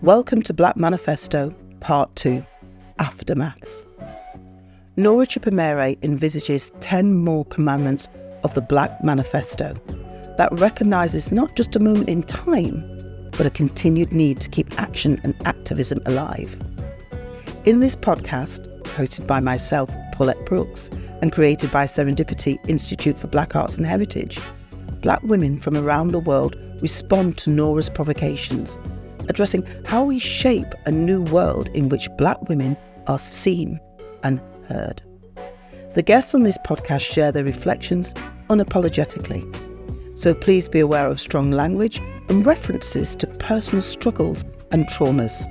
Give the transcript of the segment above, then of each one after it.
Welcome to Black Manifesto, Part 2, Aftermaths. Nora chipaumire envisages 10 more commandments of the Black Manifesto that recognises not just a moment in time, but a continued need to keep action and activism alive. In this podcast, hosted by myself, Pawlet Brookes, and created by Serendipity Institute for Black Arts and Heritage, Black women from around the world respond to Nora's provocations, addressing how we shape a new world in which Black women are seen and heard. The guests on this podcast share their reflections unapologetically, so please be aware of strong language and references to personal struggles and traumas.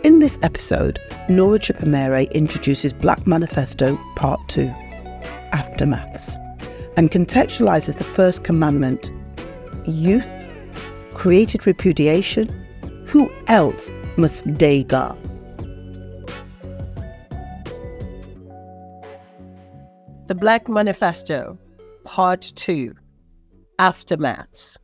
In this episode, Nora chipaumire introduces Black Manifesto Part 2, Aftermaths, and contextualises the first commandment, youth, created repudiation, who else must DEGAGE? The Black Manifesto, Part 2, Aftermaths.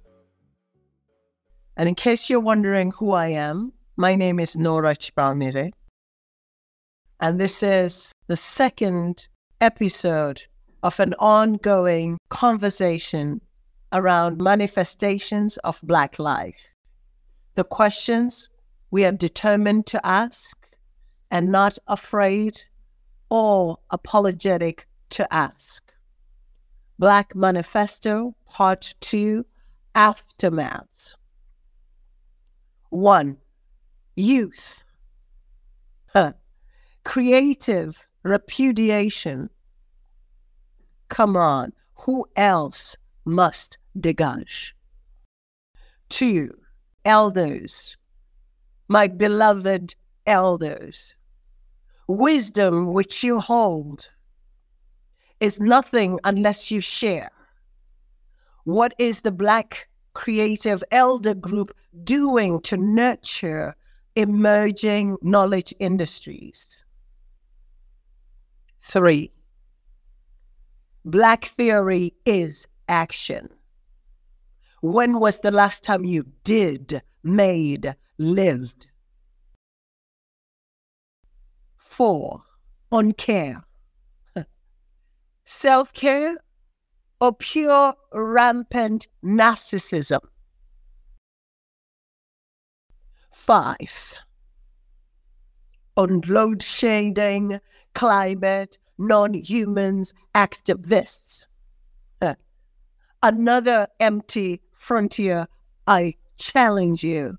And in case you're wondering who I am, my name is Nora chipaumire, and this is the second episode of an ongoing conversation around manifestations of Black life. The questions we are determined to ask and not afraid or apologetic to ask. Black Manifesto, Part 2, Aftermaths. 1. Youth. Creative repudiation. Come on, who else must DEGAGE? 2. Elders. My beloved elders. Wisdom which you hold is nothing unless you share. What is the Black Creative Elder Group doing to nurture emerging knowledge industries? 3. Black theory is action. When was the last time you did, made, lived? 4. On care. Self-care or pure rampant narcissism? 5. On load shading, climate, non-humans, activists. Another empty frontier, I challenge you.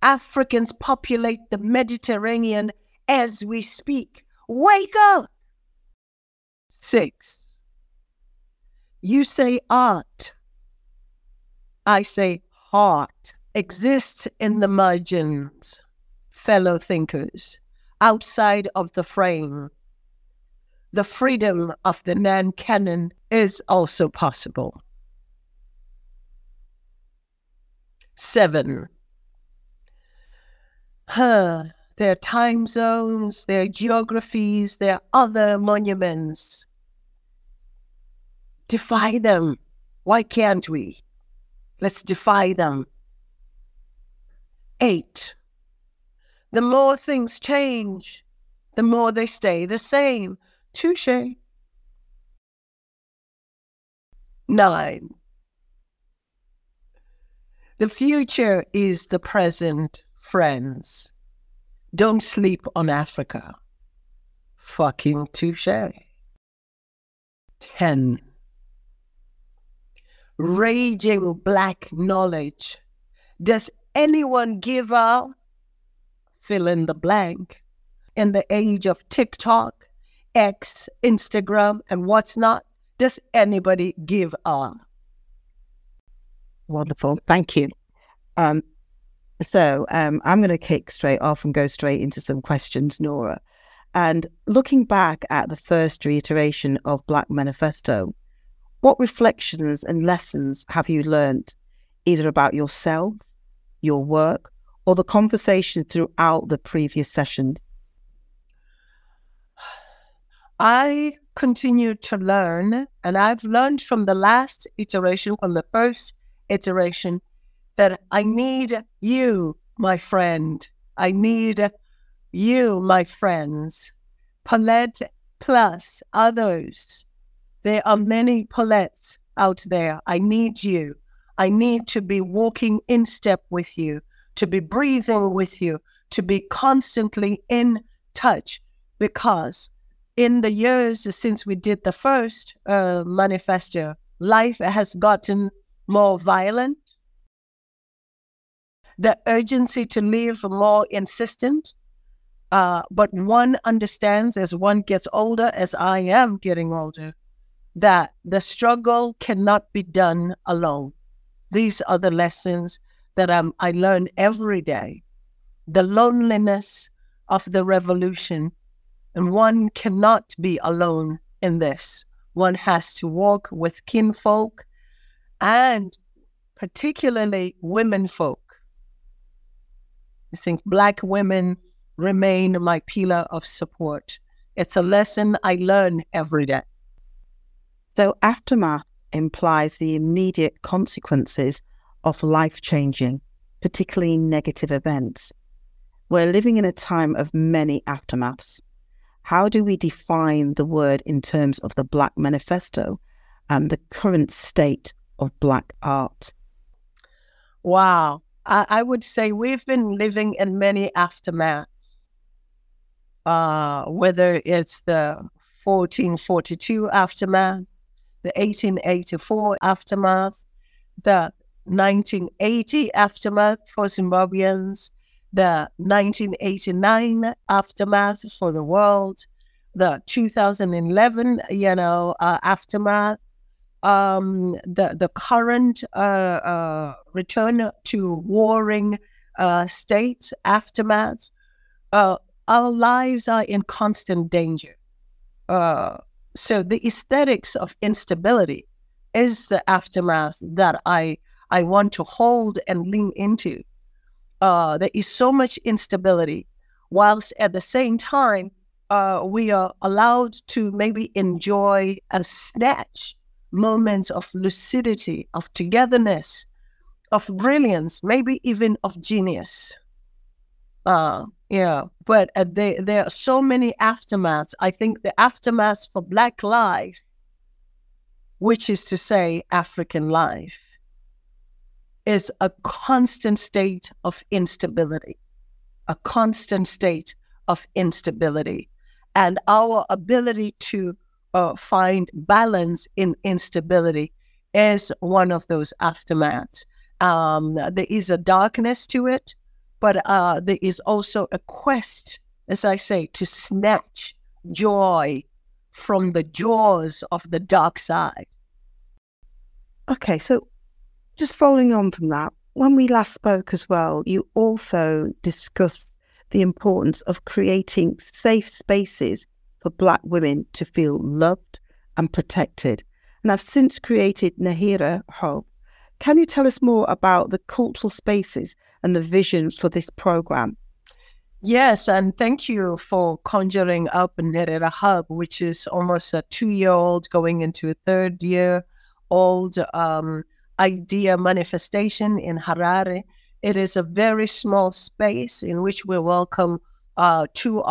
Africans populate the Mediterranean as we speak. Wake up! 6. You say art. I say heart exists in the margins, fellow thinkers, outside of the frame. The freedom of the non-canon is also possible. 7. There are time zones, there are geographies, there are other monuments. Defy them. Why can't we? Let's defy them. 8. The more things change, the more they stay the same. Touché. 9. The future is the present, friends. Don't sleep on Africa. Fucking touché. 10. Raging Black knowledge. Does anyone give up? Fill in the blank. In the age of TikTok, X, Instagram, and what's not, does anybody give up? Wonderful, thank you. I'm going to kick straight off and go straight into some questions, Nora. And looking back at the first reiteration of Black Manifesto, what reflections and lessons have you learned, either about yourself, your work, or the conversation throughout the previous session? I continue to learn, and I've learned from the last iteration, from the first iteration, that I need you my friend. I need you, my friends. Pawlet plus others. There are many Pawlets out there. I need you. I need to be walking in step with you, to be breathing with you, to be constantly in touch, because in the years since we did the first manifesto, life has gotten more violent, the urgency to live more insistent, but one understands as one gets older, as I am getting older, that the struggle cannot be done alone. These are the lessons that I learn every day. The loneliness of the revolution, and one cannot be alone in this. One has to walk with kinfolk, and particularly womenfolk. I think Black women remain my pillar of support. It's a lesson I learn every day. So aftermath implies the immediate consequences of life-changing, particularly negative events. We're living in a time of many aftermaths. How do we define the word in terms of the Black Manifesto and the current state of Black art? Wow. I would say we've been living in many aftermaths, whether it's the 1442 aftermath, the 1884 aftermath, the 1980 aftermath for Zimbabweans, the 1989 aftermath for the world, the 2011, aftermath, the current return to warring states aftermath. Our lives are in constant danger. So the aesthetics of instability is the aftermath that I want to hold and lean into. There is so much instability, whilst at the same time, we are allowed to maybe enjoy a snatch moments of lucidity, of togetherness, of brilliance, maybe even of genius. But there are so many aftermaths. I think the aftermath for Black life, which is to say African life, is a constant state of instability, a constant state of instability. And our ability to find balance in instability is one of those aftermaths. There is a darkness to it, but there is also a quest, as I say, to snatch joy from the jaws of the dark side. Okay, so just following on from that, when we last spoke as well, you also discussed the importance of creating safe spaces for Black women to feel loved and protected. And I've since created Nahira Hub. Can you tell us more about the cultural spaces and the vision for this program? Yes, and thank you for conjuring up Nahira Hub, which is almost a 2-year-old going into a 3rd-year-old idea manifestation in Harare. It is a very small space in which we welcome 2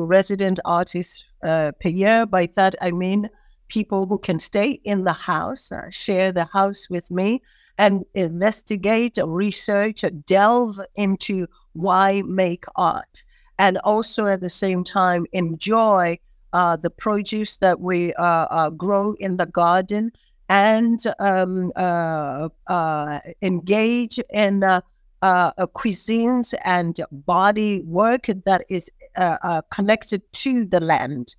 resident artists per year. By that, I mean people who can stay in the house, share the house with me, and investigate, research, delve into why make art. And also at the same time, enjoy the produce that we grow in the garden, and engage in cuisines and body work that is connected to the land.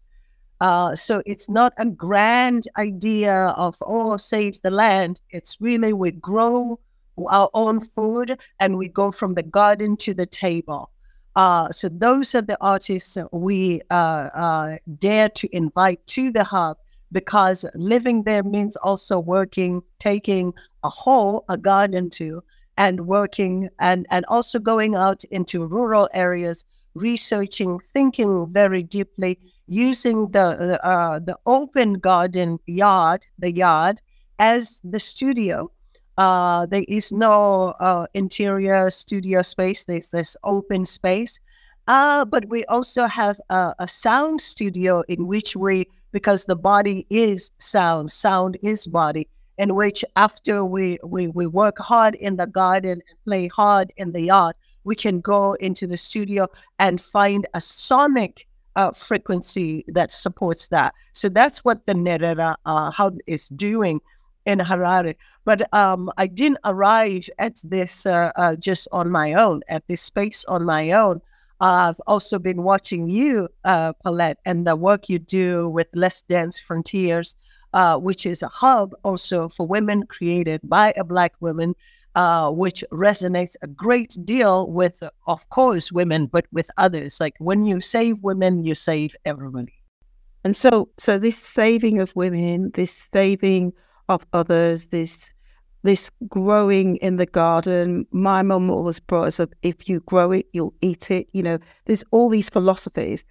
So it's not a grand idea of, save the land. It's really we grow our own food and we go from the garden to the table. So those are the artists we dare to invite to the hub, because living there means also working, taking a garden too, and working and also going out into rural areas, researching, thinking very deeply, using the open garden yard, as the studio, There is no interior studio space. There's this open space. But we also have a sound studio in which because the body is sound, sound is body, in which after we work hard in the garden and play hard in the yard, we can go into the studio and find a sonic frequency that supports that. So that's what the Nera hub is doing in Harare. But I didn't arrive at this just on my own, at this space on my own. I've also been watching you, Pawlet, and the work you do with Less Dense Frontiers, which is a hub also for women created by a Black woman, which resonates a great deal with, of course, women, but with others. Like when you save women, you save everybody. And so this saving of women, this saving of others, this growing in the garden. My mum always brought us up, if you grow it, you'll eat it. There's all these philosophies,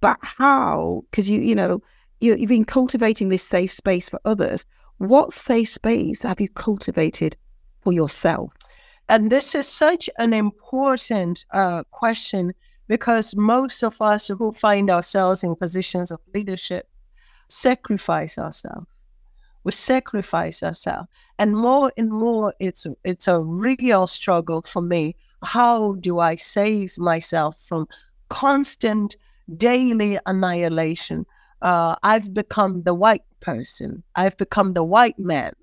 but how? Because you've been cultivating this safe space for others. What safe space have you cultivated for yourself? And this is such an important question, because most of us who find ourselves in positions of leadership sacrifice ourselves. We sacrifice ourselves. And more, it's a real struggle for me. How do I save myself from constant daily annihilation? I've become the white person. I've become the white man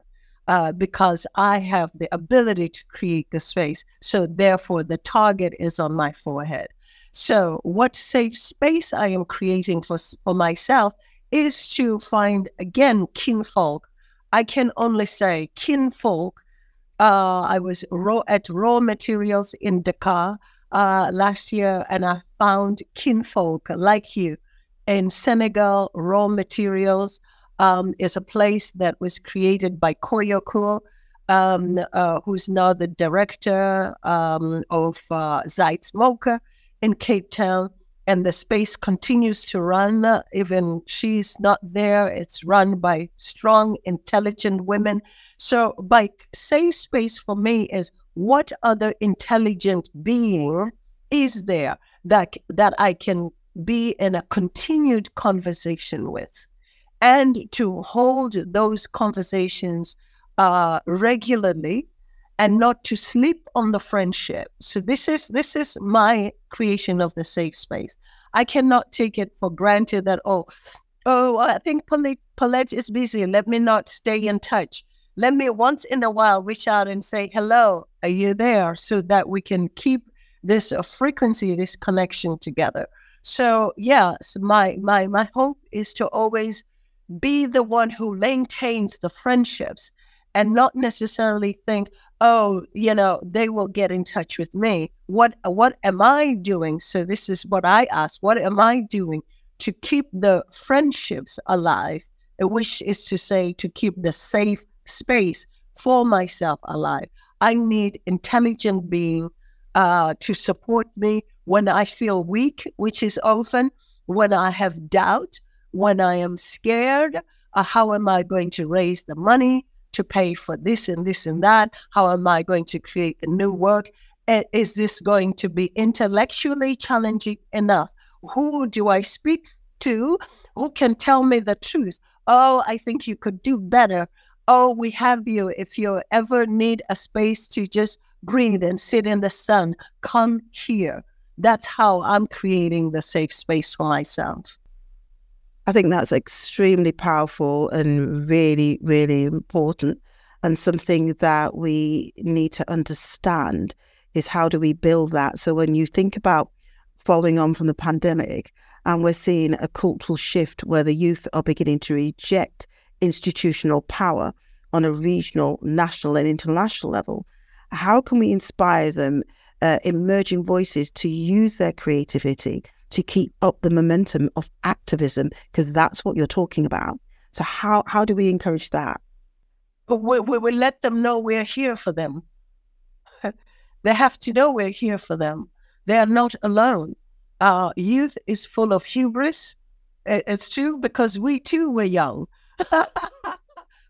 because I have the ability to create the space. So therefore, the target is on my forehead. So what safe space I am creating for myself is to find, again, kinfolk. I can only say kinfolk. I was at Raw Materials in Dakar last year, and I found kinfolk like you. In Senegal, Raw Materials is a place that was created by Koyoko, who's now the director of Zeitz Mocha in Cape Town. And the space continues to run, even she's not there. It's run by strong, intelligent women. So by safe space for me is, what other intelligent being is there that I can be in a continued conversation with, and to hold those conversations regularly, and not to sleep on the friendship. So this is my creation of the safe space. I cannot take it for granted that, I think Pawlet is busy. Let me not stay in touch. Let me once in a while reach out and say, hello, are you there? So that we can keep this frequency, this connection together. So my hope is to always be the one who maintains the friendships, and not necessarily think, they will get in touch with me. What am I doing? So this is what I ask. What am I doing to keep the friendships alive? Which is to say, to keep the safe space for myself alive. I need intelligent being to support me when I feel weak, which is often when I have doubt, when I am scared. How am I going to raise the money to pay for this and this and that? How am I going to create the new work? Is this going to be intellectually challenging enough? Who do I speak to? Who can tell me the truth? Oh, I think you could do better. Oh, we have you. If you ever need a space to just breathe and sit in the sun, come here. That's how I'm creating the safe space for myself. I think that's extremely powerful and really, really important, and something that we need to understand is, how do we build that? So when you think about following on from the pandemic, and we're seeing a cultural shift where the youth are beginning to reject institutional power on a regional, national and international level, how can we inspire them, emerging voices, to use their creativity to keep up the momentum of activism? Because that's what you're talking about. So how do we encourage that? But we will let them know we're here for them. They have to know we're here for them. They are not alone. Youth is full of hubris. It's true, because we too were young.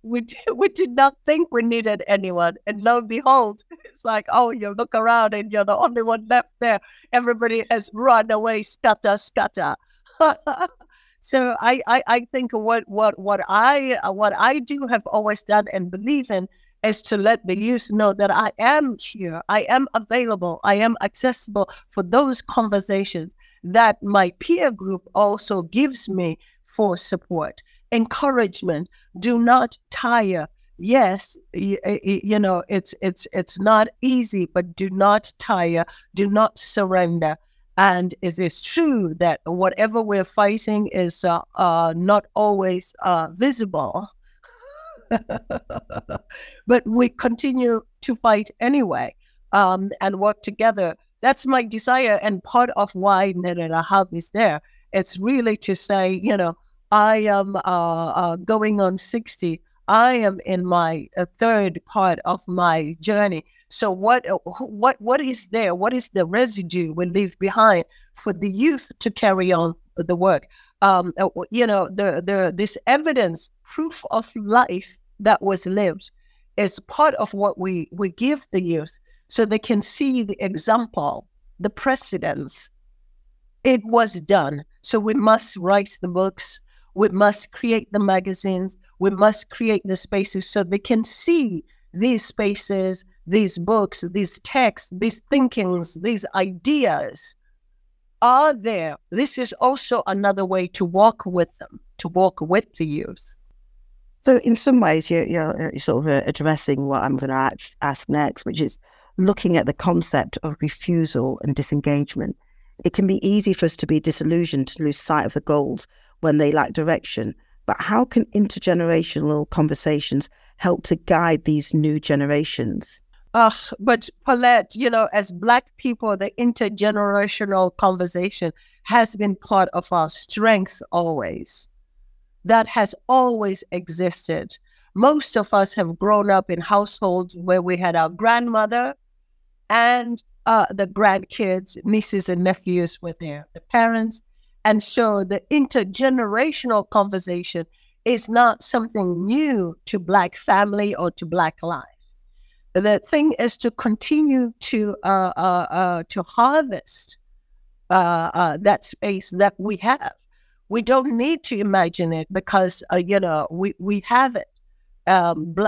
we did not think we needed anyone. And lo and behold, it's like, oh, you look around and you're the only one left there. Everybody has run away, scatter, scatter. So I think what I do have always done and believe in is to let the youth know that I am here, I am available, I am accessible for those conversations that my peer group also gives me for support, encouragement. Do not tire. Yes, you know, it's not easy, but do not tire, do not surrender. And it is true that whatever we're fighting is not always visible. But we continue to fight anyway, and work together. That's my desire, and part of why Nora Hub is there. It's really to say, you know, I am going on 60. I am in my third part of my journey. So what is there? What is the residue we leave behind for the youth to carry on the work? You know, this evidence, proof of life that was lived, is part of what we give the youth, so they can see the example, the precedence. It was done. So we must write the books. We must create the magazines. We must create the spaces so they can see these spaces, these books, these texts, these thinkings, these ideas are there. This is also another way to walk with them, to walk with the youth. So in some ways, you're sort of addressing what I'm going to ask next, which is looking at the concept of refusal and disengagement. It can be easy for us to be disillusioned, to lose sight of the goals when they lack direction. But how can intergenerational conversations help to guide these new generations? But Pawlet, you know, as Black people, the intergenerational conversation has been part of our strengths always. That has always existed. Most of us have grown up in households where we had our grandmother and the grandkids, nieces and nephews with the parents. And so the intergenerational conversation is not something new to Black family or to Black life. The thing is to continue to harvest that space that we have. We don't need to imagine it because, you know, we have it.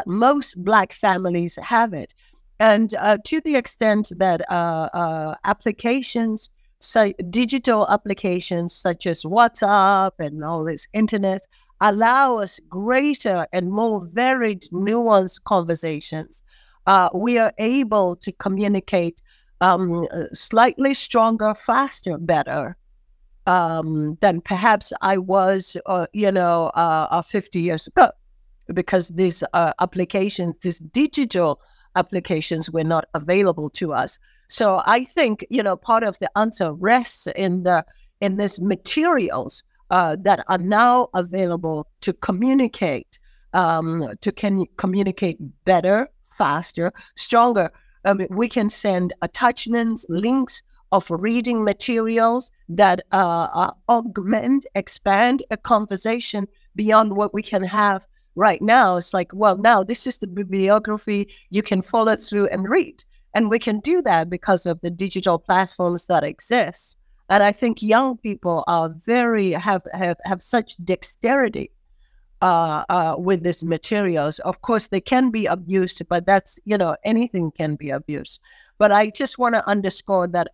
Most Black families have it. And to the extent that applications, digital applications such as WhatsApp and all this internet allow us greater and more varied, nuanced conversations, we are able to communicate slightly stronger, faster, better than perhaps I was, 50 years ago, because these applications, these digital applications were not available to us. So I think, you know, part of the answer rests in these materials that are now available to communicate, communicate better, faster, stronger. We can send attachments, links of reading materials that augment, expand a conversation beyond what we can have right now. It's like, well, now this is the bibliography, you can follow through and read. And we can do that because of the digital platforms that exist. And I think young people are have such dexterity with these materials. Of course, they can be abused, but that's, you know, anything can be abused. But I just want to underscore that,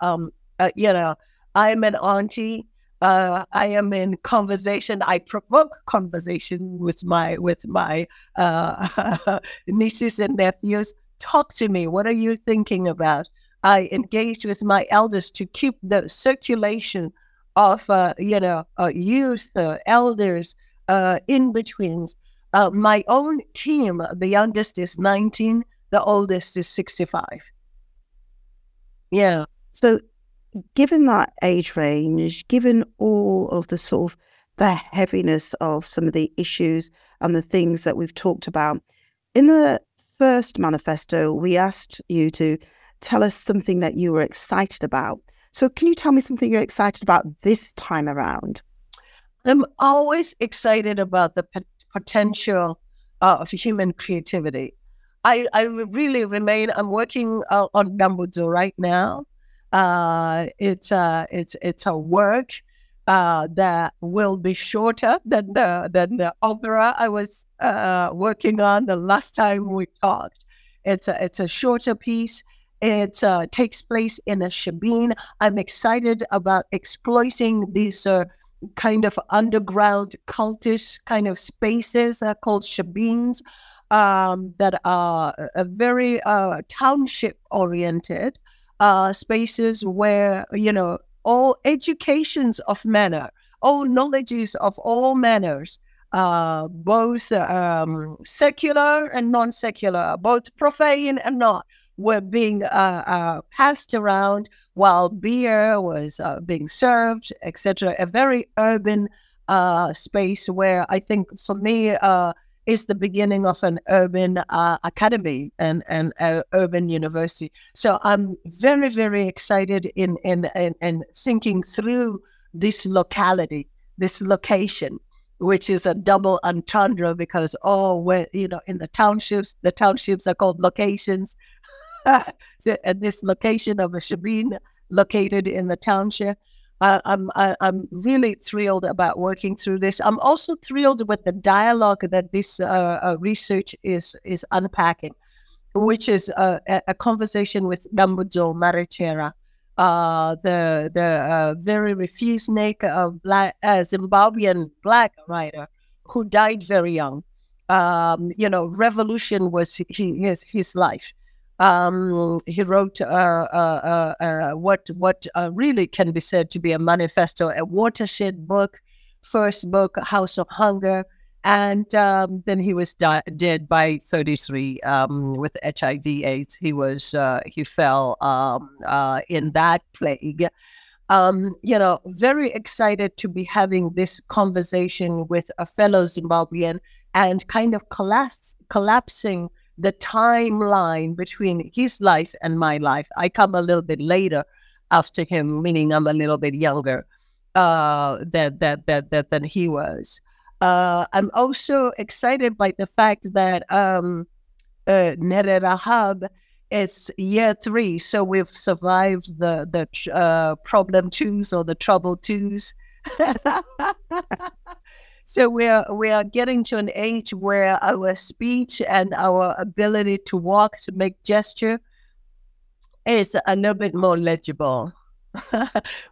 you know, I'm an auntie. I am in conversation. I provoke conversation with my nieces and nephews. Talk to me. What are you thinking about? I engage with my elders to keep the circulation of, youth, elders, in-betweens. My own team, the youngest is 19, the oldest is 65. Yeah. So given that age range, given all of the sort of the heaviness of some of the issues and the things that we've talked about, in the first manifesto, we asked you to tell us something that you were excited about. So can you tell me something you're excited about this time around? I'm always excited about the potential of human creativity. I really remain. I'm working on Dumbledore right now. It's a work that will be shorter than the opera I was working on the last time we talked. It's a shorter piece. It takes place in a shebeen. I'm excited about exploiting these kind of underground cultish kind of spaces called shebeens that are very township-oriented spaces where, all educations of manner, all knowledges of all manners, both secular and non-secular, both profane and not, were being passed around while beer was being served, etc. A very urban space where I think for me is the beginning of an urban academy and urban university. So I'm very, very excited in thinking through this locality, this location, which is a double entendre because in the townships are called locations. So, and this location of a shebeen located in the township. I'm really thrilled about working through this. I'm also thrilled with the dialogue that this research is unpacking, which is a conversation with Dumbledore Marechera, the very refusenic Zimbabwean Black writer who died very young. Revolution was his life. He wrote what really can be said to be a manifesto, a watershed book, first book, House of Hunger, and then he was dead by 33 with HIV/AIDS. He fell in that plague. Very excited to be having this conversation with a fellow Zimbabwean and kind of collapsing the timeline between his life and my life. I come a little bit later after him, meaning I'm a little bit younger than he was. I'm also excited by the fact that Nere Rahab is year 3, so we've survived the problem 2s or the trouble 2s. So we are getting to an age where our speech and our ability to walk, to make gesture, is a little bit more legible.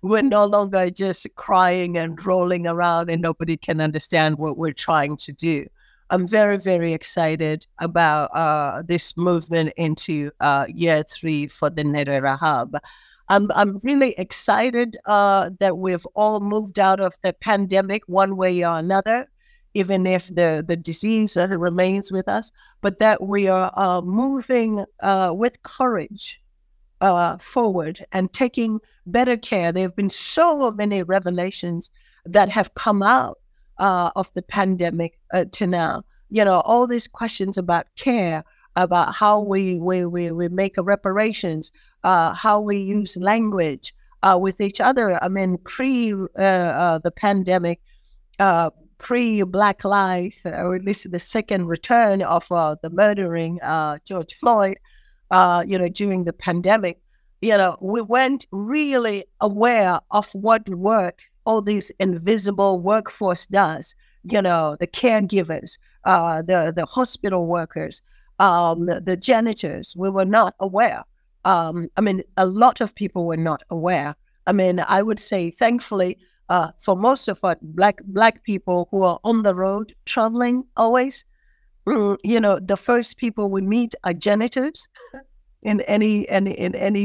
We're no longer just crying and rolling around and nobody can understand what we're trying to do. I'm very, very excited about this movement into year 3 for the Nere Rahab. I'm really excited that we've all moved out of the pandemic one way or another, even if the disease remains with us, but that we are moving with courage forward and taking better care. There have been so many revelations that have come out of the pandemic to now. All these questions about care, about how we make reparations, how we use language with each other. I mean, pre the pandemic, pre-Black Life, or at least the second return of the murdering George Floyd, during the pandemic, we weren't really aware of what work all this invisible workforce does. The caregivers, the hospital workers, the janitors. We were not aware. A lot of people were not aware. I would say, thankfully, for most of us black people who are on the road traveling always, the first people we meet are janitors in any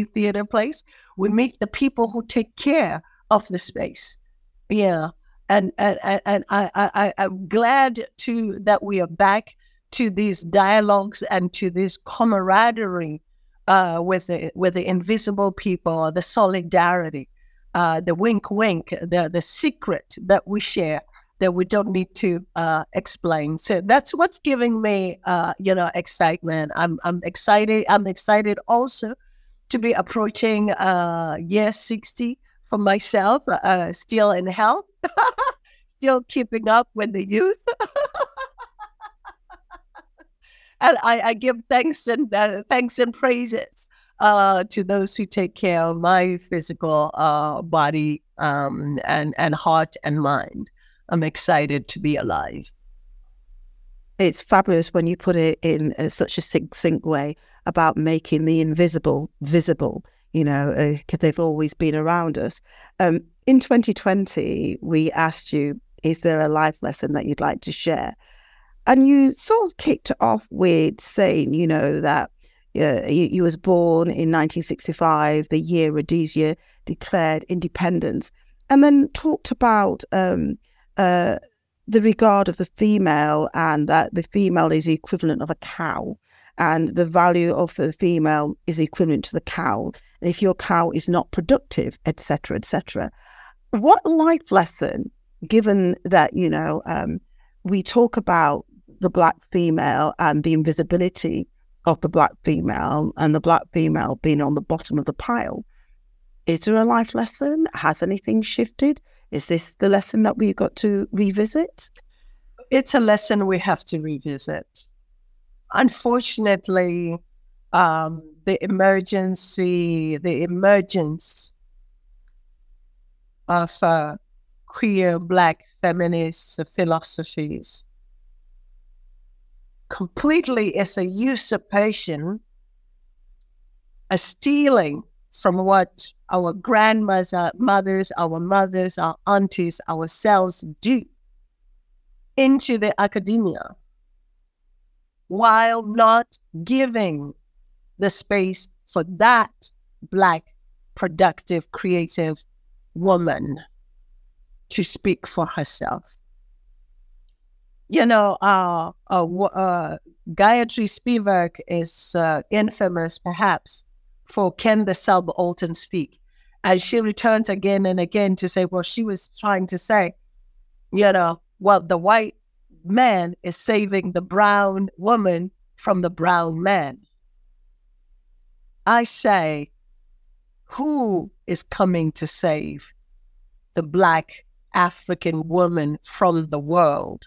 theater place. We meet the people who take care of the space. Yeah, and I'm glad that we are back to these dialogues and to this camaraderie with the invisible people, the solidarity, the wink, the secret that we share that we don't need to explain. So that's what's giving me, excitement. I'm excited. I'm excited also to be approaching year 60 for myself, still in health, still keeping up with the youth. And I give thanks and praises to those who take care of my physical body and heart and mind. I'm excited to be alive. It's fabulous when you put it in such a succinct way about making the invisible visible, because they've always been around us. In 2020, we asked you, is there a life lesson that you'd like to share? And you sort of kicked it off with saying, that you was born in 1965, the year Rhodesia declared independence, and then talked about the regard of the female, and that the female is the equivalent of a cow, and the value of the female is equivalent to the cow. And if your cow is not productive, etc., etc. What life lesson, given that, we talk about the Black female and the invisibility of the Black female, and the Black female being on the bottom of the pile, is there a life lesson? Has anything shifted? Is this the lesson that we've got to revisit? It's a lesson we have to revisit. Unfortunately, the emergence of queer Black feminist philosophies completely is a usurpation, a stealing from what our grandmothers, our mothers, our aunties, ourselves do into the academia, while not giving the space for that Black, productive, creative woman to speak for herself. Gayatri Spivak is infamous, perhaps, for Can the Subaltern Speak? And she returns again and again to say, well, she was trying to say, the white man is saving the brown woman from the brown man. I say, who is coming to save the Black African woman from the world?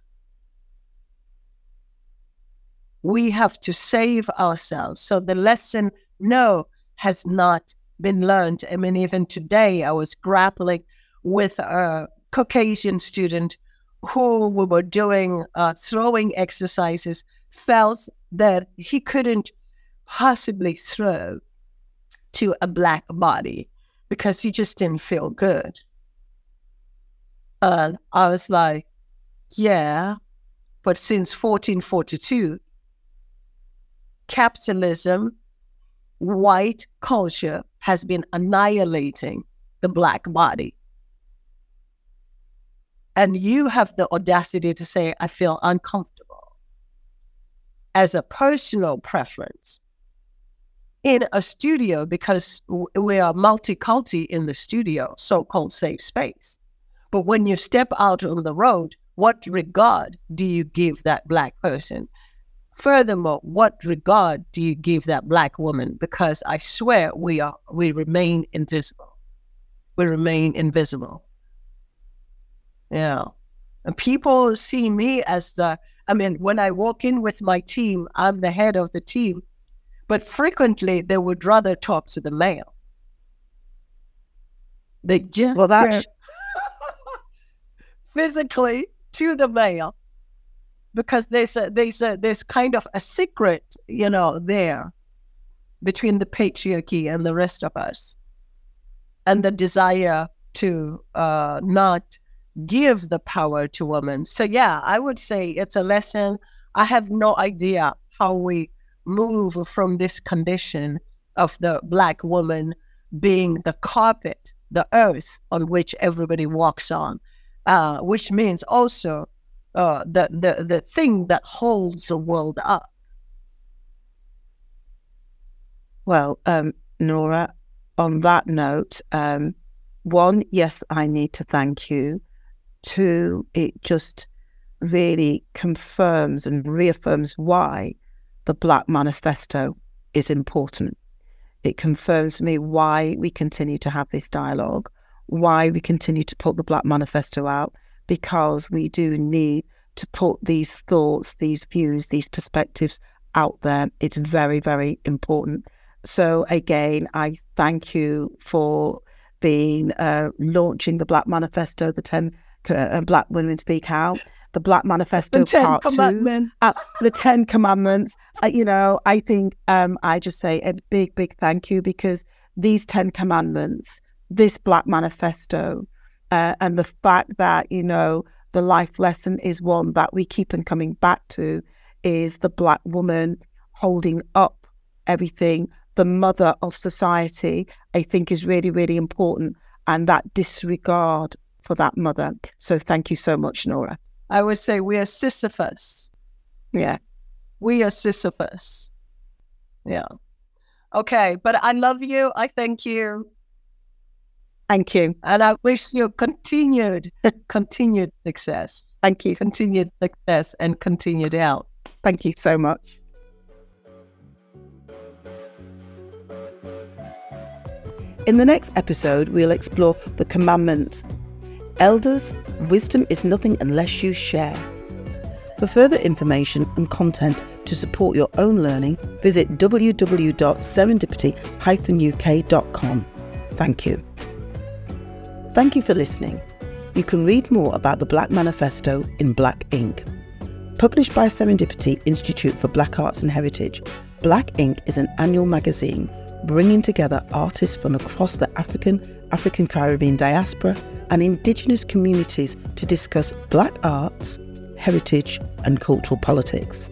We have to save ourselves. So the lesson, no, has not been learned. I mean, even today, I was grappling with a Caucasian student who we were doing throwing exercises, felt that he couldn't possibly throw to a Black body because he just didn't feel good. And I was like, yeah, but since 1442, capitalism, white culture has been annihilating the Black body. And you have the audacity to say, I feel uncomfortable. As a personal preference, in a studio, because we are multiculti in the studio, so-called safe space. But when you step out on the road, what regard do you give that Black person? Furthermore, what regard do you give that Black woman? Because I swear we remain invisible. We remain invisible. Yeah. And people see me as when I walk in with my team, I'm the head of the team. But frequently, they would rather talk to the male. They just physically to the male, because there's kind of a secret, there between the patriarchy and the rest of us, and the desire to not give the power to women. So yeah, I would say it's a lesson. I have no idea how we move from this condition of the Black woman being the carpet, the earth on which everybody walks on, which means also the thing that holds the world up. Well, Nora, on that note, one, yes, I need to thank you. Two, it just really confirms and reaffirms why the Black Manifesto is important. It confirms to me why we continue to have this dialogue, why we continue to put the Black Manifesto out, because we do need to put these thoughts, these views, these perspectives out there. It's very, very important. So again, I thank you for being launching the Black Manifesto, the 10 Black Women Speak Out, the Black Manifesto The 10 Part Commandments. 2, the 10 Commandments. I think I just say a big, big thank you, because these 10 Commandments, this Black Manifesto, and the fact that, the life lesson is one that we keep on coming back to, is the Black woman holding up everything. The mother of society, I think, is really, really important, and that disregard for that mother. So thank you so much, Nora. I would say we are Sisyphus. Yeah. We are Sisyphus. Yeah. Okay, but I love you. I thank you. Thank you. And I wish you continued success. Thank you. Continued success and continued health. Thank you so much. In the next episode, we'll explore the commandments. Elders, wisdom is nothing unless you share. For further information and content to support your own learning, visit www.serendipity-uk.com. Thank you. Thank you for listening. You can read more about the Black Manifesto in Black Ink. Published by Serendipity Institute for Black Arts and Heritage, Black Ink is an annual magazine bringing together artists from across the African Caribbean diaspora and Indigenous communities to discuss Black arts, heritage and cultural politics.